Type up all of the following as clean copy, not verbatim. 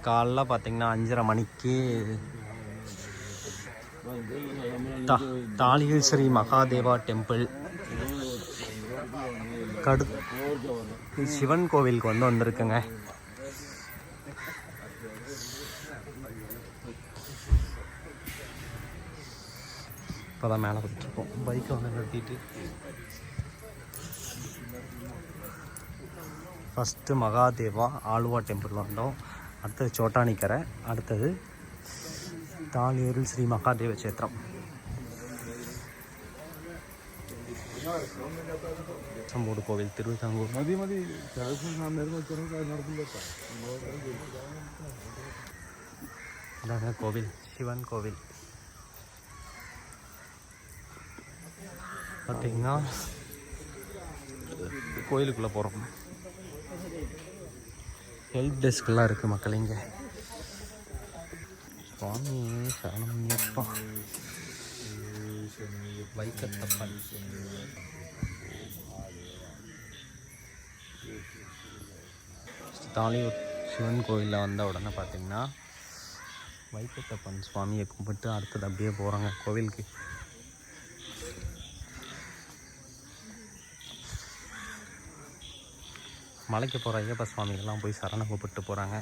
காலைல பார்த்தீங்கன்னா 5:30 மணிக்கு தாளியில் ஸ்ரீ மகாதேவா டெம்பிள் சிவன் கோவிலுக்கு வந்திருக்குங்க. இப்போதான் மேலே போயிட்டுருக்கோம். பைக்கை நிறுத்திட்டு ஃபஸ்ட்டு மகாதேவா ஆலுவா டெம்பிள் வந்தோம். அடுத்தது சோட்டானிக்கரை, அடுத்தது தாளியூரில் ஸ்ரீ மகாதேவ சேத்திரம். சம்போடு கோவில் திருவிதாங்கூர் அதாங்க கோவில், சிவன் கோவில். பார்த்தீங்கன்னா கோயிலுக்குள்ளே போகிறோம். ஹெல்ப் டெஸ்க்லாம் இருக்குது மக்கள். இங்கே சுவாமி சரணமையப்பா வைக்கத்தப்பன். தாளியூர் சிவன் கோயிலில் வந்த உடனே பார்த்திங்கன்னா வைக்கத்தப்பன் சுவாமியை கும்பிட்டு அடுத்தது அப்படியே போகிறாங்க கோவிலுக்கு. மலைக்கு போகிற ஐயப்ப சுவாமிகள்லாம் போய் சரணம் கூப்பிட்டு போகிறாங்க.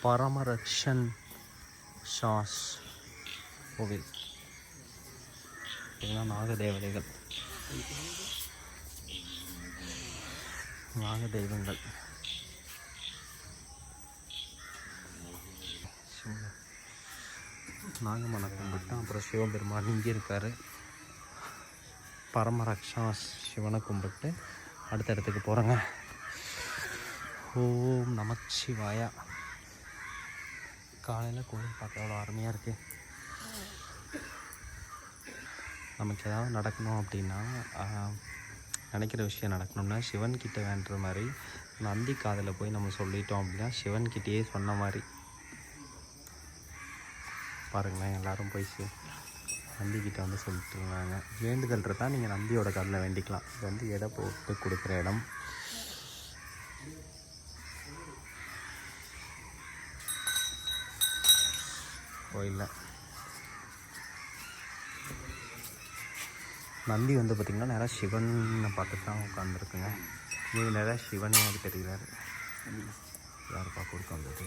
பரமரக்ஷன் ஷாஸ் கோவில். இதெல்லாம் நாகதேவதைகள், நாக தெய்வங்கள். நாகமனை கும்பிட்டு அப்புறம் சிவபெருமான் இங்கே இருக்கார். பரமரக்ஷா சிவனை கும்பிட்டு அடுத்த இடத்துக்கு போகிறேங்க. ஓம் நமச்சிவாயா. காலையில் கோவில் பார்க்க அவ்வளோ அருமையாக இருக்குது. நமக்கு ஏதாவது நடக்கணும் அப்படின்னா, நினைக்கிற விஷயம் நடக்கணும்னா சிவன்கிட்ட வேண்டுற மாதிரி நந்தி காதில் போய் நம்ம சொல்லிட்டோம் அப்படின்னா சிவன்கிட்டயே சொன்ன மாதிரி. பாருங்களேன், எல்லோரும் போய் நந்திக்கிட்ட வந்து சொல்லிட்டு இருந்தாங்க. வேண்டுதல் இருந்தால் நீங்கள் நந்தியோட காதில் வேண்டிக்கலாம். இது வந்து எடை போட்டு கொடுக்குற இடம். கோயிலில் நந்தி வந்து பார்த்திங்கன்னா நேராக சிவனை பார்த்துட்டு தான் உட்காந்துருக்குங்க. இது நேராக சிவனே அது தெரிகிறார். யார் பார்க்க கொடுக்க வந்தது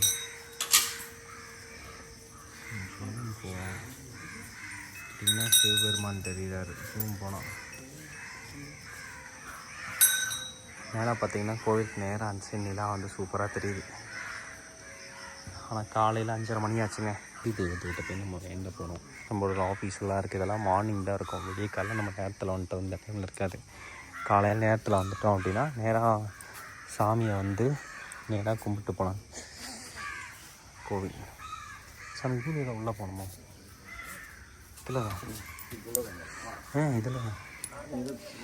போவோம். இன்னும் சிவபெருமான் தெரிகிறார். ஜூம் போனோம். நேராக பார்த்திங்கன்னா கோவிலுக்கு நேராக அஞ்சு நிலா வந்து சூப்பராக தெரியுது. ஆனால் காலையில் 5:30 மணி ஆச்சுங்க. தெய்வத்துக்கிட்ட போய் நம்ம வேண்ட போகிறோம். நம்மளோட ஆஃபீஸ்லாம் இருக்குது. இதெல்லாம் மார்னிங் தான் இருக்கும். விடிய காலையில் நம்ம நேரத்தில் வந்துட்டு இந்த டைமில் இருக்காது. காலையில் நேரத்தில் வந்துட்டோம் அப்படின்னா நேராக சாமியை வந்து நேராக கும்பிட்டு போனாங்க கோவில். சாமி இதில் உள்ளே போகணுமா? இதில் தான் இதில்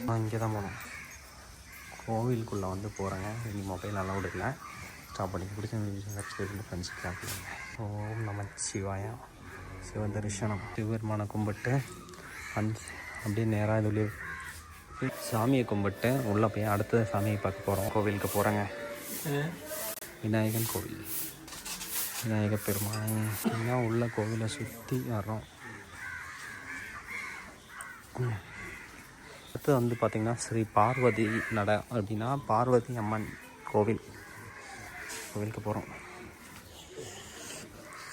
நான் இங்கே தான் போனோம். கோவிலுக்குள்ளே வந்து போகிறேங்க. இனி மொபைல் அலௌடு இல்லை. ஸ்டாப் பண்ணி பிடிச்ச ஃப்ரெண்ட்ஸுக்கு. ஓம் நமச்சிவாயா. சிவ தரிசனம். சிவபெருமானை கும்பிட்டு அப்படியே நேராக இதுலேயே சாமியை கும்பிட்டு உள்ளே போய் அடுத்த சாமியை பார்க்க போகிறோம். கோவிலுக்கு போகிறேங்க. விநாயகன் கோவில், விநாயக பெருமானை இன்னும் உள்ள கோவிலை சுற்றி வர்றோம். அடுத்து வந்து பார்த்திங்கன்னா ஸ்ரீ பார்வதி நட அப்படின்னா பார்வதி அம்மன் கோவிலுக்கு போகிறோம்.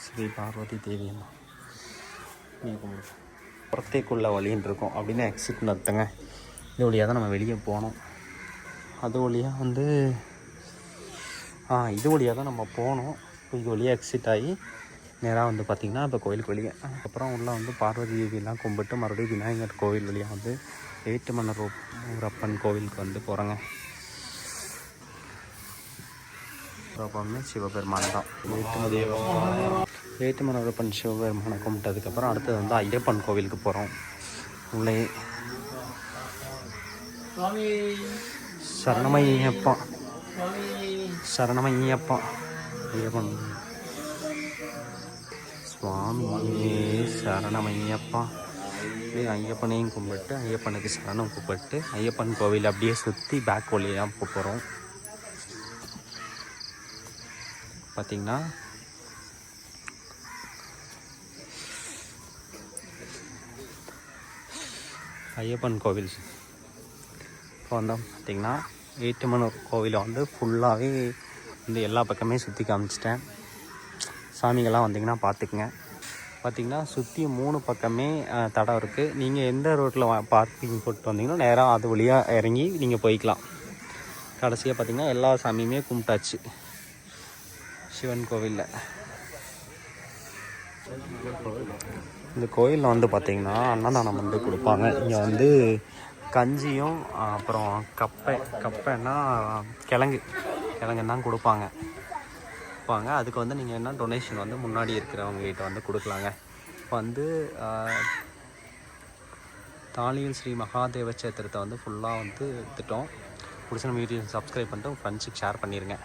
ஸ்ரீ பார்வதி தேவி அம்மா புறத்தேக்குள்ள வழின்னு இருக்கும் அப்படின்னு எக்ஸிட் நடத்துங்க. இது வழியாக தான் நம்ம வெளியே போனோம். அது வழியாக வந்து இது வழியாக தான் நம்ம போனோம். இப்போ இது வழியாக எக்ஸிட் ஆகி நேராக வந்து பார்த்திங்கன்னா இப்போ கோயிலுக்கு வெளியே. அதுக்கப்புறம் உள்ளே வந்து பார்வதி தேவியெல்லாம் கும்பிட்டு மறுபடியும் விநாயகர் கோவில் வழியாக வந்து ஏட்டுமன்னூரப்பன் கோவிலுக்கு வந்து போகிறோங்க. எப்பவுமே சிவபெருமான் தான். ஏட்டுமன்னூரப்பன் சிவபெருமானை கும்பிட்டதுக்கப்புறம் அடுத்தது வந்து ஐயப்பன் கோவிலுக்கு போகிறோம். உள்ளே சரணமையப்பா சரணமையப்பா ஐயப்பன் சுவாமியே சரணமையப்பா. அப்படியே ஐயப்பனையும் கும்பிட்டு ஐயப்பனுக்கு சரணம் கும்பிட்டு ஐயப்பன் கோவில் அப்படியே சுற்றி பேக் வழியாக போகிறோம். பார்த்திங்கன்னா ஐயப்பன் கோவில் இப்போ வந்தோம். பார்த்திங்கன்னா ஏட்டுமனூர் கோவிலை வந்து ஃபுல்லாகவே வந்து எல்லா பக்கமே சுற்றி காமிச்சிட்டேன். சாமிகள்லாம் வந்திங்கன்னா பார்த்துக்குங்க. பார்த்திங்கன்னா சுற்றி 3 பக்கமே தடம் இருக்குது. நீங்கள் எந்த ரோட்டில் பார்க்கிங் போட்டு வந்தீங்கன்னா நேராக அது வழியாக இறங்கி நீங்கள் போய்க்கலாம். கடைசியாக பார்த்திங்கன்னா எல்லா சாமியுமே கும்பிட்டாச்சு சிவன் கோவிலில். இந்த கோயிலில் வந்து பார்த்திங்கன்னா அன்னதானம் வந்து கொடுப்பாங்க. இங்கே வந்து கஞ்சியும் அப்புறம் கப்பைன்னா கிழங்குன்னா கொடுப்பாங்க. அதுக்கு வந்து நீங்கள் என்ன டொனேஷன் வந்து முன்னாடி இருக்கிறவங்ககிட்ட வந்து கொடுக்கலாங்க. இப்போ வந்து தாளியில் ஸ்ரீ மகாதேவ சேத்திரத்தை வந்து ஃபுல்லாக வந்து எடுத்துட்டோம். பிடிச்ச நம்ம வீடியோ சப்ஸ்கிரைப் பண்ணிட்டு உங்கள் ஃப்ரெண்ட்ஸுக்கு ஷேர் பண்ணிடுங்க.